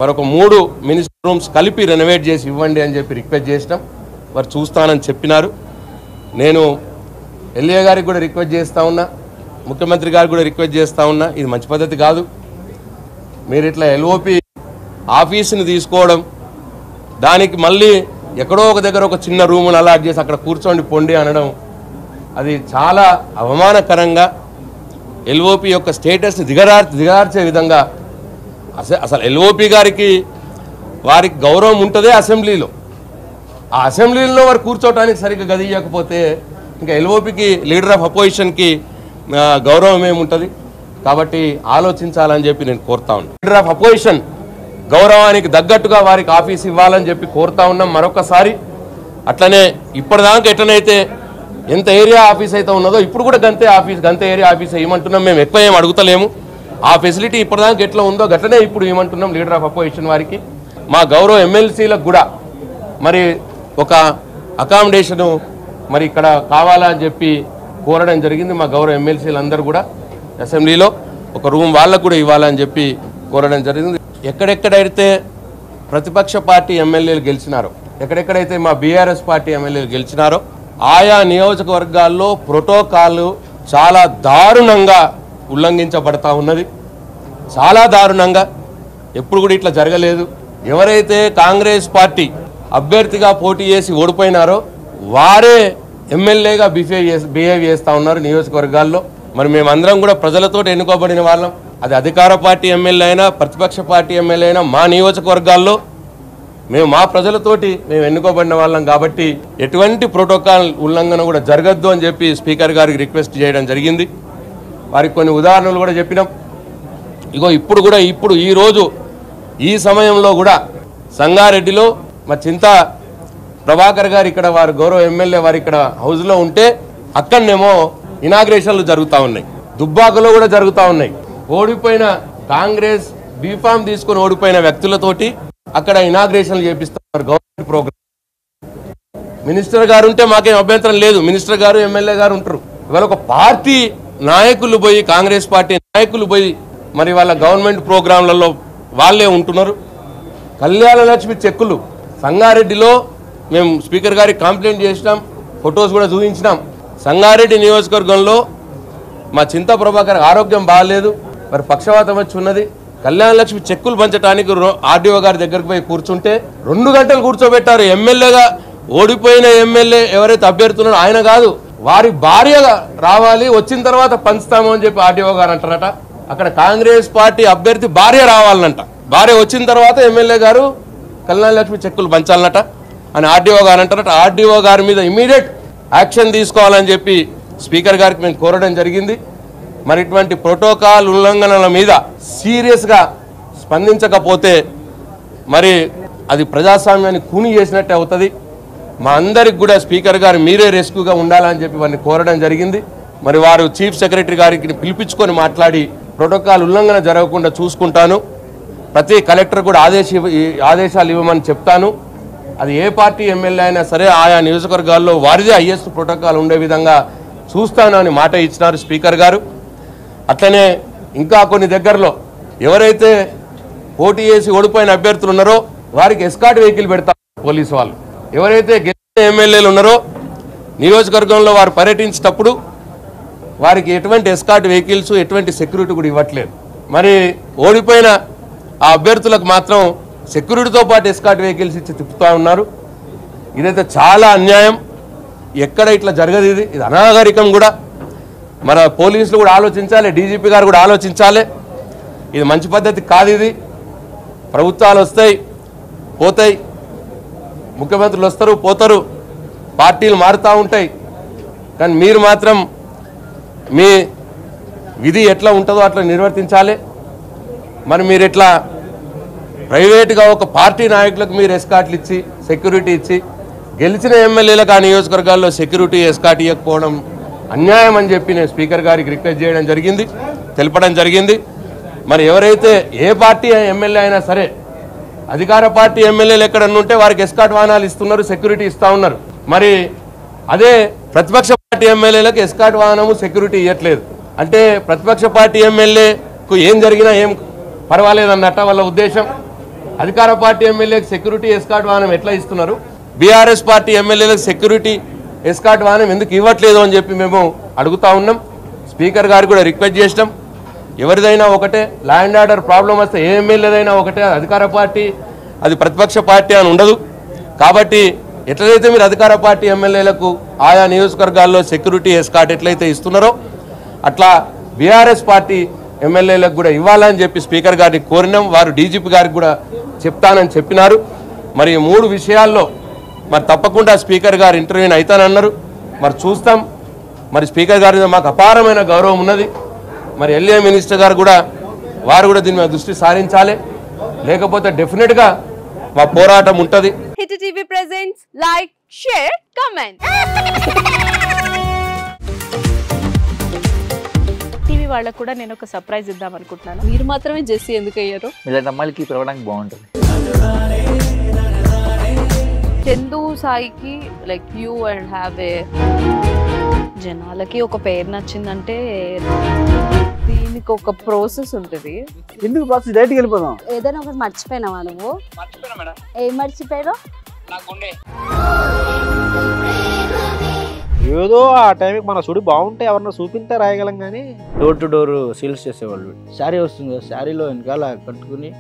మరొక 3 minister rooms కలిపి renovate చేసి ఇవ్వండి అని చెప్పి రిక్వెస్ట్ చేసినాం. వారు చూస్తానని చెప్పినారు. నేను ఎల్ఏ గారికి కూడా రిక్వెస్ట్ చేస్తూ ఉన్నా, ముఖ్యమంత్రి గారికి కూడా రిక్వెస్ట్ చేస్తూ ఉన్నా, ఇది మంచి పద్ధతి కాదు. మీరు ఇట్లా ఎల్ఓపి ఆఫీసుని తీసుకోవడం, దానికి మళ్ళీ ఎక్కడో ఒక దగ్గర ఒక చిన్న రూమును అలాట్ చేసి అక్కడ కూర్చోండి పొండి అనడం, అది చాలా అవమానకరంగా ఎల్ఓపి యొక్క స్టేటస్ని దిగజార్చే విధంగా. అసలు ఎల్ఓపి గారికి వారికి గౌరవం ఉంటుందే అసెంబ్లీలో. ఆ అసెంబ్లీలో వారు కూర్చోవడానికి సరిగ్గా గది ఇవ్వకపోతే ఇంకా ఎల్ఓపికి, లీడర్ ఆఫ్ అపోజిషన్కి గౌరవం ఏముంటుంది? కాబట్టి ఆలోచించాలని చెప్పి నేను కోరుతా ఉన్నాను. లీడర్ ఆఫ్ అపోజిషన్ గౌరవానికి తగ్గట్టుగా వారికి ఆఫీస్ ఇవ్వాలని చెప్పి కోరుతా ఉన్నాం మరొకసారి. అట్లనే ఇప్పటిదాకా ఎట్లనైతే ఎంత ఏరియా ఆఫీస్ అయితే ఉన్నదో ఇప్పుడు కూడా గంతే ఏరియా ఆఫీస్ ఇవ్వమంటున్నాం. మేము ఎక్కువ ఏం అడుగుతలేము. ఆ ఫెసిలిటీ ఇప్పటిదాకా ఎట్లా ఉందో గట్లనే ఇప్పుడు ఇవ్వమంటున్నాం లీడర్ ఆఫ్ అపోజిషన్ వారికి. మా గౌరవ ఎమ్మెల్సీలకు కూడా మరి ఒక అకామిడేషను మరి ఇక్కడ కావాలని చెప్పి కోరడం జరిగింది. మా గౌరవ ఎమ్మెల్సీలు అందరూ కూడా అసెంబ్లీలో ఒక రూమ్ వాళ్ళకు కూడా ఇవ్వాలని చెప్పి కోరడం జరిగింది. ఎక్కడెక్కడైతే ప్రతిపక్ష పార్టీ ఎమ్మెల్యేలు గెలిచినారో, ఎక్కడెక్కడైతే మా బీఆర్ఎస్ పార్టీ ఎమ్మెల్యేలు గెలిచినారో ఆయా నియోజకవర్గాల్లో ప్రోటోకాల్ చాలా దారుణంగా ఉల్లంఘించబడతా ఉన్నది. చాలా దారుణంగా. ఎప్పుడు కూడా ఇట్లా జరగలేదు. ఎవరైతే కాంగ్రెస్ పార్టీ అభ్యర్థిగా పోటీ చేసి ఓడిపోయినారో వారే ఎమ్మెల్యేగా బిహేవ్ చేస్తూ ఉన్నారు నియోజకవర్గాల్లో. మరి మేమందరం కూడా ప్రజలతో ఎన్నుకోబడిన వాళ్ళం. అది అధికార పార్టీ ఎమ్మెల్యే అయినా ప్రతిపక్ష పార్టీ ఎమ్మెల్యే అయినా మా నియోజకవర్గాల్లో మేము మా ప్రజలతోటి మేము ఎన్నుకోబడిన వాళ్ళం. కాబట్టి ఎటువంటి ప్రోటోకాల్ ఉల్లంఘన కూడా జరగద్దు అని చెప్పి స్పీకర్ గారికి రిక్వెస్ట్ చేయడం జరిగింది. వారికి కొన్ని ఉదాహరణలు కూడా చెప్పినాం. ఇప్పుడు ఈరోజు ఈ సమయంలో కూడా సంగారెడ్డిలో మా చింతా ప్రభాకర్ గారు ఇక్కడ వారు గౌరవ ఎమ్మెల్యే వారు ఇక్కడ హౌస్లో ఉంటే అక్కడనేమో ఇనాగ్రేషన్లు జరుగుతూ ఉన్నాయి. దుబ్బాకలో కూడా జరుగుతూ ఉన్నాయి. ఓడిపోయిన కాంగ్రెస్ బీఫామ్ తీసుకొని ఓడిపోయిన వ్యక్తులతోటి అక్కడ ఇనాగ్రేషన్లు చేపిస్తున్నారు గవర్నమెంట్ ప్రోగ్రామ్. మినిస్టర్ గారు ఉంటే మాకేం అభ్యంతరం లేదు. మినిస్టర్ గారు ఎమ్మెల్యే గారు ఉంటారు. ఇవాళ ఒక పార్టీ నాయకులు పోయి, కాంగ్రెస్ పార్టీ నాయకులు పోయి మరి వాళ్ళ గవర్నమెంట్ ప్రోగ్రాంలలో వాళ్ళే ఉంటున్నారు. కళ్యాణ లక్ష్మి చెక్కులు సంగారెడ్డిలో మేము స్పీకర్ గారికి కంప్లైంట్ చేసినాం, ఫొటోస్ కూడా చూపించినాం. సంగారెడ్డి నియోజకవర్గంలో మా చింతా ప్రభాకర్ ఆరోగ్యం బాగాలేదు, మరి పక్షవాతం వచ్చి ఉన్నది. కళ్యాణ లక్ష్మి చెక్కులు పంచడానికి ఆర్డీఓ గారి దగ్గరకు పోయి కూర్చుంటే 2 గంటలు కూర్చోబెట్టారు. ఎమ్మెల్యేగా ఓడిపోయిన ఎమ్మెల్యే ఎవరైతే అభ్యర్థున్నారో ఆయన కాదు, వారి భార్యగా రావాలి, వచ్చిన తర్వాత పంచుతాము అని చెప్పి ఆర్డీఓ గారు అంటారట. అక్కడ కాంగ్రెస్ పార్టీ అభ్యర్థి భార్య రావాలనంట. భార్య వచ్చిన తర్వాత ఎమ్మెల్యే గారు కళ్యాణ లక్ష్మి చెక్కులు పంచాలన్నట అని ఆర్డీఓ గారు అంటారట. ఆర్డీఓ గారి మీద ఇమీడియట్ యాక్షన్ తీసుకోవాలని చెప్పి స్పీకర్ గారికి మేము కోరడం జరిగింది. మరి ఇటువంటి ప్రోటోకాల్ ఉల్లంఘనల మీద సీరియస్గా స్పందించకపోతే మరి అది ప్రజాస్వామ్యాన్ని కూని చేసినట్టే అవుతుంది. మా అందరికి కూడా స్పీకర్ గారు మీరే రెస్క్యూగా ఉండాలని చెప్పి వారిని కోరడం జరిగింది. మరి వారు చీఫ్ సెక్రటరీ గారికి పిలిపించుకొని మాట్లాడి ప్రోటోకాల్ ఉల్లంఘన జరగకుండా చూసుకుంటాను. ప్రతి కలెక్టర్ కూడా ఆదేశాలు ఇవ్వమని చెప్తాను. అది ఏ పార్టీ ఎమ్మెల్యే అయినా సరే ఆయా నియోజకవర్గాల్లో వారిదే హైయెస్ట్ ప్రోటోకాల్ ఉండే విధంగా చూస్తాను అని మాట ఇచ్చినారు స్పీకర్ గారు. అట్లనే ఇంకా కొన్ని దగ్గరలో ఎవరైతే పోటీ చేసి ఓడిపోయిన అభ్యర్థులు ఉన్నారో వారికి ఎస్కాట్ వెహికల్ పెడతారు పోలీసు వాళ్ళు. ఎవరైతే గెలిచిన ఎమ్మెల్యేలు ఉన్నారో నియోజకవర్గంలో వారు పర్యటించేటప్పుడు వారికి ఎటువంటి ఎస్కాట్ వెహికల్స్, ఎటువంటి సెక్యూరిటీ కూడా ఇవ్వట్లేదు. మరి ఓడిపోయిన ఆ అభ్యర్థులకు మాత్రం సెక్యూరిటీతో పాటు ఎస్కాట్ వెహికల్స్ ఇచ్చి తిప్పుతూ ఉన్నారు. ఇదైతే చాలా అన్యాయం. ఎక్కడ ఇట్లా జరగదు. ఇది అనాగరికం కూడా. మన పోలీసులు కూడా ఆలోచించాలి, డీజీపీ గారు కూడా ఆలోచించాలి. ఇది మంచి పద్ధతి కాదు. ఇది ప్రభుత్వాలు వస్తాయి పోతాయి, ముఖ్యమంత్రులు వస్తారు పోతారు, పార్టీలు మారుతూ ఉంటాయి. కానీ మీరు మాత్రం మీ విధి ఎట్లా ఉంటుందో అట్లా నిర్వర్తించాలి. మరి మీరు ఎట్లా ప్రైవేట్గా ఒక పార్టీ నాయకులకు మీరు ఎస్కాట్లు ఇచ్చి సెక్యూరిటీ ఇచ్చి గెలిచిన ఎమ్మెల్యేలకు ఆ నియోజకవర్గాల్లో సెక్యూరిటీ ఎస్కాట్ ఇవ్వకపోవడం అన్యాయం అని చెప్పి నేను స్పీకర్ గారికి రిక్వెస్ట్ చేయడం జరిగింది, తెలపడం జరిగింది. మరి ఎవరైతే ఏ పార్టీ ఎమ్మెల్యే అయినా సరే అధికార పార్టీ ఎమ్మెల్యేలు ఎక్కడన్నా ఉంటే వారికి ఎస్కాట్ వాహనాలు ఇస్తున్నారు, సెక్యూరిటీ ఇస్తూ ఉన్నారు. మరి అదే ప్రతిపక్ష పార్టీ ఎమ్మెల్యేలకు ఎస్కాట్ వాహనము సెక్యూరిటీ ఇవ్వట్లేదు అంటే ప్రతిపక్ష పార్టీ ఎమ్మెల్యేకు ఏం జరిగినా ఏం పర్వాలేదన్నట్ట వాళ్ళ ఉద్దేశం. అధికార పార్టీ ఎమ్మెల్యేకి సెక్యూరిటీ ఎస్కార్ట్ వాహనం ఎట్లా ఇస్తున్నారు, బీఆర్ఎస్ పార్టీ ఎమ్మెల్యేలకు సెక్యూరిటీ ఎస్కార్ట్ వాహనం ఎందుకు ఇవ్వట్లేదు అని చెప్పి మేము అడుగుతా ఉన్నాం. స్పీకర్ గారు కూడా రిక్వెస్ట్ చేసినాం, ఎవరిదైనా ఒకటే, ల్యాండ్ ఆర్డర్ ప్రాబ్లం వస్తే ఏ ఎమ్మెల్యేదైనా ఒకటే, అధికార పార్టీ అది ప్రతిపక్ష పార్టీ అని ఉండదు. కాబట్టి ఎట్లయితే మీరు అధికార పార్టీ ఎమ్మెల్యేలకు ఆయా నియోజకవర్గాల్లో సెక్యూరిటీ ఎస్కార్ట్ ఎట్లయితే ఇస్తున్నారో అట్లా బీఆర్ఎస్ పార్టీ ఎమ్మెల్యేలకు కూడా ఇవ్వాలని చెప్పి స్పీకర్ గారిని కోరినాం. వారు డీజీపీ గారికి కూడా చెప్తానని చెప్పినారు. మరి 3 విషయాల్లో మరి తప్పకుండా స్పీకర్ గారు ఇంటర్వ్యూని అవుతానన్నారు. మరి చూస్తాం. మరి స్పీకర్ గారి మీద మాకు అపారమైన గౌరవం ఉన్నది. మరి ఎల్ఏ మినిస్టర్ గారు కూడా వారు కూడా దీని మీద దృష్టి సారించాలి, లేకపోతే డెఫినెట్గా మా పోరాటం ఉంటుంది. Hit TV presents like, share, comment. TV వాళ్ళకు కూడా నేను ఒక సర్ప్రైజ్ ఇద్దాం అనుకుంటున్నాను. మీరు మాత్రమే జెస్సీ ఎందుకు అయ్యారు? ఇలాంటి అమ్మాయిలకి పిలవడానికి బాగుంటుంది. చందు సాయికి like you and have a జనాలకి ఒక పేరు నచ్చిందంటే దీనికి ఒక ప్రాసెస్ ఉంటుంది. ఎందుకు ప్రాసెస్ డైరెక్ట్‌గా వెళ్ళిపోదాం. ఏదైనా ఒకటి మర్చిపోయినావా నువ్వు? మర్చిపోయినా మేడం. ఏం మర్చిపోయావు? నా గుండె. ఏదో ఆ టైంకి మన సుడి బాగుంటే ఎవరన్నా చూపిస్తే రాయగలం కానీ డోర్ టు డోర్ సేల్స్ చేసేవాళ్ళు. శారీ వస్తుంది, శారీలో వెనకాల కట్టుకుని